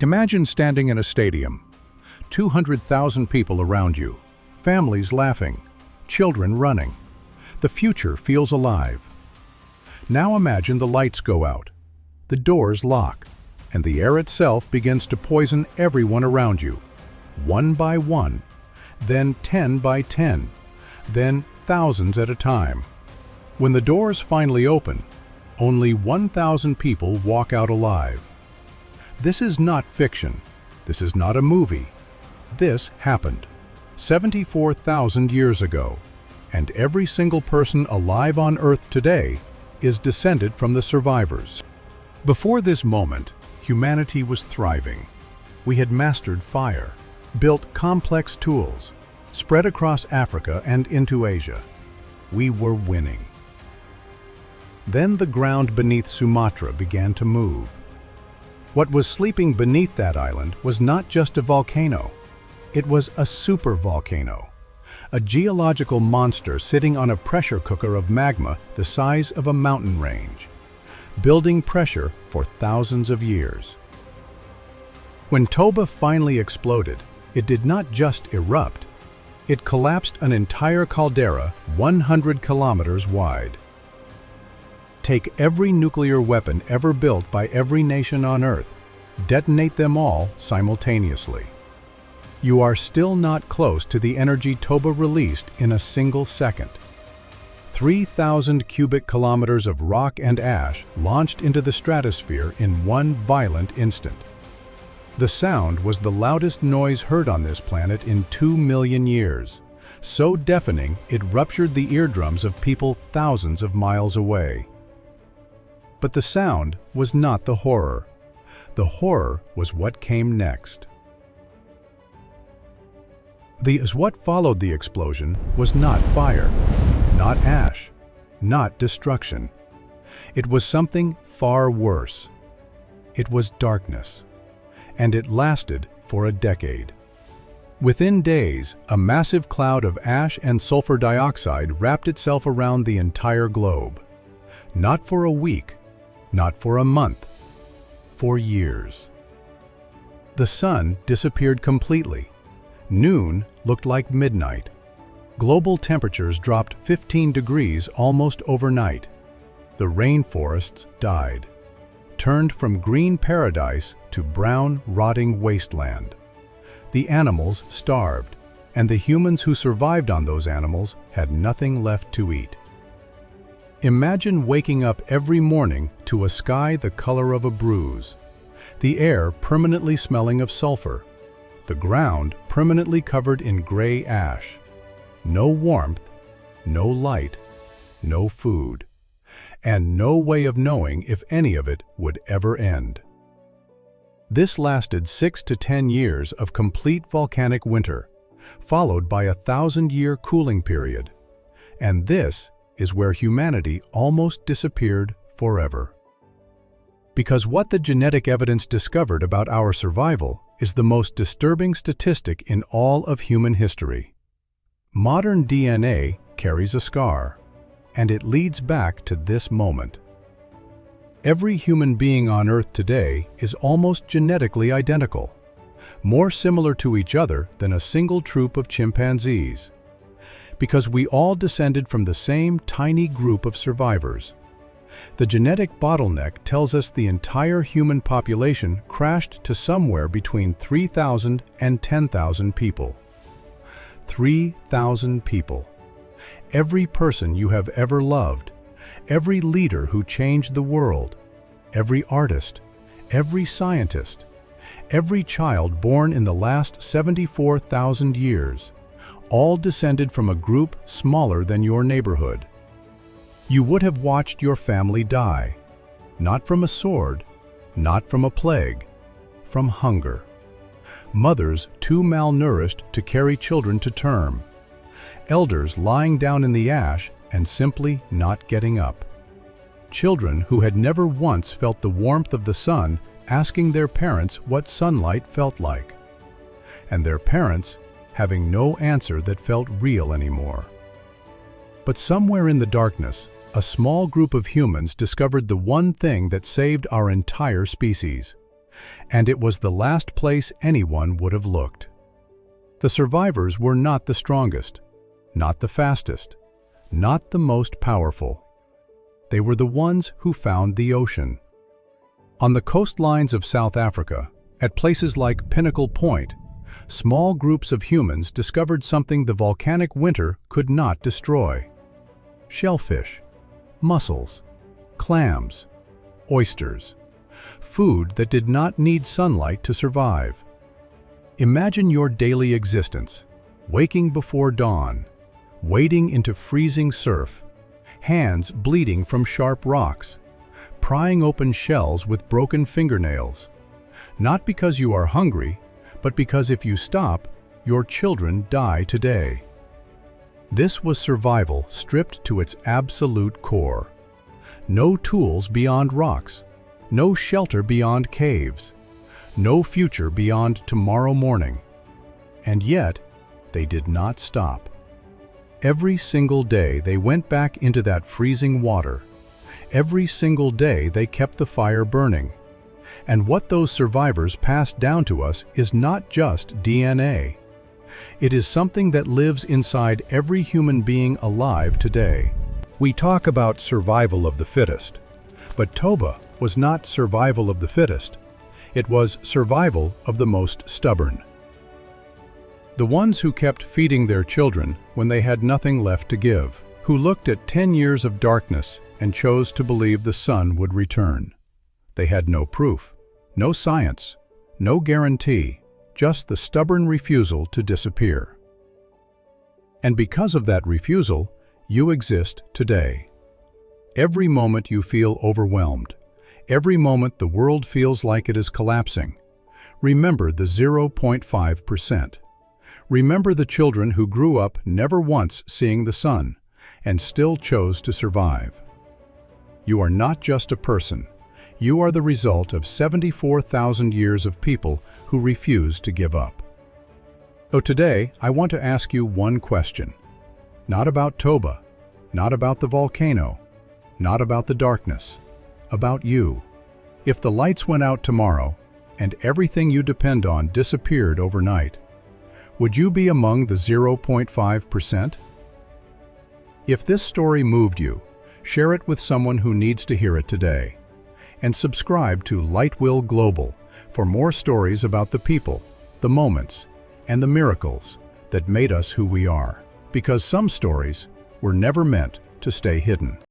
Imagine standing in a stadium, 200,000 people around you, families laughing, children running. The future feels alive. Now imagine the lights go out, the doors lock, and the air itself begins to poison everyone around you, one by one, then 10 by 10, then thousands at a time. When the doors finally open, only 1,000 people walk out alive. This is not fiction. This is not a movie. This happened 74,000 years ago, and every single person alive on Earth today is descended from the survivors. Before this moment, humanity was thriving. We had mastered fire, built complex tools, spread across Africa and into Asia. We were winning. Then the ground beneath Sumatra began to move. What was sleeping beneath that island was not just a volcano. It was a supervolcano, a geological monster sitting on a pressure cooker of magma the size of a mountain range, building pressure for thousands of years. When Toba finally exploded, it did not just erupt. It collapsed an entire caldera 100 kilometers wide. Take every nuclear weapon ever built by every nation on Earth, detonate them all simultaneously. You are still not close to the energy Toba released in a single second. 3,000 cubic kilometers of rock and ash launched into the stratosphere in one violent instant. The sound was the loudest noise heard on this planet in 2 million years, so deafening it ruptured the eardrums of people thousands of miles away. But the sound was not the horror. The horror was what came next. What followed the explosion was not fire, not ash, not destruction. It was something far worse. It was darkness, and it lasted for a decade. Within days, a massive cloud of ash and sulfur dioxide wrapped itself around the entire globe. Not for a week, not for a month, for years. The sun disappeared completely. Noon looked like midnight. Global temperatures dropped 15 degrees almost overnight. The rainforests died, turned from green paradise to brown, rotting wasteland. The animals starved, and the humans who survived on those animals had nothing left to eat. Imagine waking up every morning to a sky the color of a bruise, the air permanently smelling of sulfur, the ground permanently covered in gray ash. No warmth, no light, no food, and no way of knowing if any of it would ever end. This lasted 6 to 10 years of complete volcanic winter, followed by a 1,000-year cooling period. And this is where humanity almost disappeared forever. Because what the genetic evidence discovered about our survival is the most disturbing statistic in all of human history. Modern DNA carries a scar, and it leads back to this moment. Every human being on Earth today is almost genetically identical, more similar to each other than a single troop of chimpanzees. Because we all descended from the same tiny group of survivors. The genetic bottleneck tells us the entire human population crashed to somewhere between 3,000 and 10,000 people. 3,000 people. Every person you have ever loved, every leader who changed the world, every artist, every scientist, every child born in the last 74,000 years, all descended from a group smaller than your neighborhood. You would have watched your family die, not from a sword, not from a plague, from hunger. Mothers too malnourished to carry children to term. Elders lying down in the ash and simply not getting up. Children who had never once felt the warmth of the sun asking their parents what sunlight felt like. And their parents having no answer that felt real anymore. But somewhere in the darkness, a small group of humans discovered the one thing that saved our entire species. and it was the last place anyone would have looked. The survivors were not the strongest, not the fastest, not the most powerful. They were the ones who found the ocean. On the coastlines of South Africa, at places like Pinnacle Point, small groups of humans discovered something the volcanic winter could not destroy. Shellfish, mussels, clams, oysters, food that did not need sunlight to survive. Imagine your daily existence, waking before dawn, wading into freezing surf, hands bleeding from sharp rocks, prying open shells with broken fingernails. Not because you are hungry, but because if you stop, your children die today. This was survival stripped to its absolute core. No tools beyond rocks, no shelter beyond caves, no future beyond tomorrow morning. And yet, they did not stop. Every single day they went back into that freezing water. Every single day they kept the fire burning. And what those survivors passed down to us is not just DNA. It is something that lives inside every human being alive today. We talk about survival of the fittest, but Toba was not survival of the fittest. It was survival of the most stubborn. The ones who kept feeding their children when they had nothing left to give, who looked at 10 years of darkness and chose to believe the sun would return. They had no proof, no science, no guarantee, just the stubborn refusal to disappear. And because of that refusal, you exist today. Every moment you feel overwhelmed, every moment the world feels like it is collapsing, remember the 0.5%. Remember the children who grew up never once seeing the sun and still chose to survive. You are not just a person. You are the result of 74,000 years of people who refuse to give up. So today, I want to ask you one question. Not about Toba, not about the volcano, not about the darkness, about you. If the lights went out tomorrow and everything you depend on disappeared overnight, would you be among the 0.5%? If this story moved you, share it with someone who needs to hear it today. And subscribe to Lightwill Global for more stories about the people, the moments, and the miracles that made us who we are. Because some stories were never meant to stay hidden.